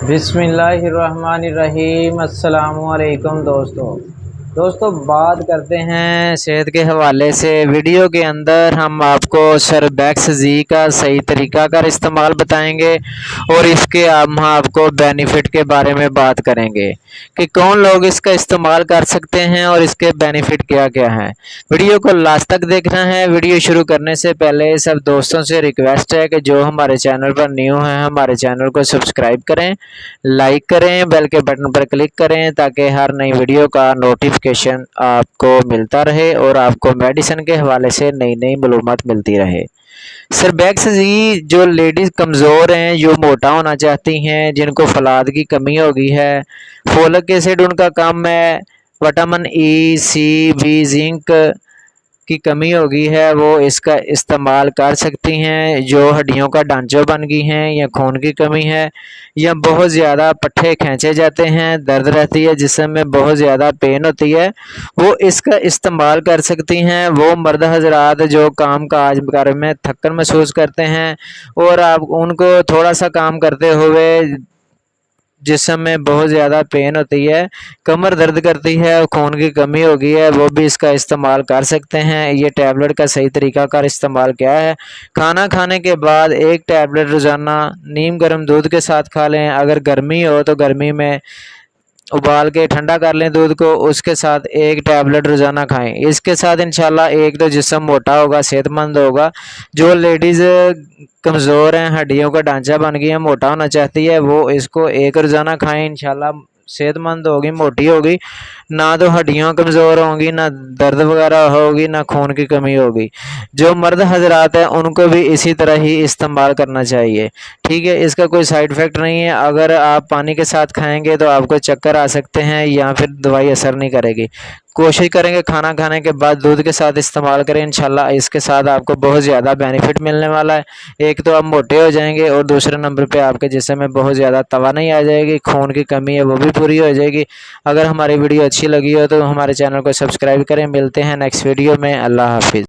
बिस्मिल्लाहिर्रहमानिर्रहीम। अस्सलाम वालेकुम दोस्तों बात करते हैं सेहत के हवाले से। वीडियो के अंदर हम आपको सरबैक्स जी का सही तरीका का इस्तेमाल बताएंगे और इसके हम आपको बेनिफिट के बारे में बात करेंगे कि कौन लोग इसका इस्तेमाल कर सकते हैं और इसके बेनिफिट क्या क्या हैं। वीडियो को लास्ट तक देखना है। वीडियो शुरू करने से पहले सब दोस्तों से रिक्वेस्ट है कि जो हमारे चैनल पर न्यू हैं हमारे चैनल को सब्सक्राइब करें, लाइक करें, बेल के बटन पर क्लिक करें ताकि हर नई वीडियो का नोटिफिकेशन आपको मिलता रहे और आपको मेडिसिन के हवाले से नई नई मालूमात मिलती रहे। सरबैक्स जी जो लेडीज़ कमज़ोर हैं, जो मोटा होना चाहती हैं, जिनको फलाद की कमी हो गई है, फोलिक एसिड उनका कम है, विटामिन ई, सी, बी, जिंक की कमी हो गई है, वो इसका इस्तेमाल कर सकती हैं। जो हड्डियों का ढांचा बन गई हैं या खून की कमी है या बहुत ज़्यादा पट्ठे खींचे जाते हैं, दर्द रहती है, जिसम में बहुत ज़्यादा पेन होती है, वो इसका इस्तेमाल कर सकती हैं। वो मर्द हजरात जो काम काज में थकन महसूस करते हैं और आप उनको थोड़ा सा काम करते हुए जिसम में बहुत ज़्यादा पेन होती है, कमर दर्द करती है, खून की कमी हो गई है, वो भी इसका इस्तेमाल कर सकते हैं। ये टैबलेट का सही तरीका कार इस्तेमाल क्या है? खाना खाने के बाद एक टैबलेट रोज़ाना नीम गर्म दूध के साथ खा लें। अगर गर्मी हो तो गर्मी में उबाल के ठंडा कर लें दूध को, उसके साथ एक टैबलेट रोज़ाना खाएं। इसके साथ इंशाल्लाह एक तो जिस्म मोटा होगा, सेहतमंद होगा। जो लेडीज़ कमज़ोर हैं, हड्डियों का ढांचा बन गया, मोटा होना चाहती है, वो इसको एक रोज़ाना खाएं। इंशाल्लाह सेहतमंद होगी, मोटी होगी, ना तो हड्डियाँ कमज़ोर होंगी, ना दर्द वगैरह होगी, ना खून की कमी होगी। जो मर्द हजरात हैं उनको भी इसी तरह ही इस्तेमाल करना चाहिए। ठीक है, इसका कोई साइड इफ़ेक्ट नहीं है। अगर आप पानी के साथ खाएंगे तो आपको चक्कर आ सकते हैं या फिर दवाई असर नहीं करेगी। कोशिश करेंगे खाना खाने के बाद दूध के साथ इस्तेमाल करें। इंशाल्लाह इसके साथ आपको बहुत ज़्यादा बेनिफिट मिलने वाला है। एक तो आप मोटे हो जाएंगे और दूसरे नंबर पे आपके जिस्म में बहुत ज़्यादा तवानाई आ जाएगी, खून की कमी है वो भी पूरी हो जाएगी। अगर हमारी वीडियो अच्छी लगी हो तो हमारे चैनल को सब्सक्राइब करें। मिलते हैं नेक्स्ट वीडियो में। अल्लाह हाफिज़।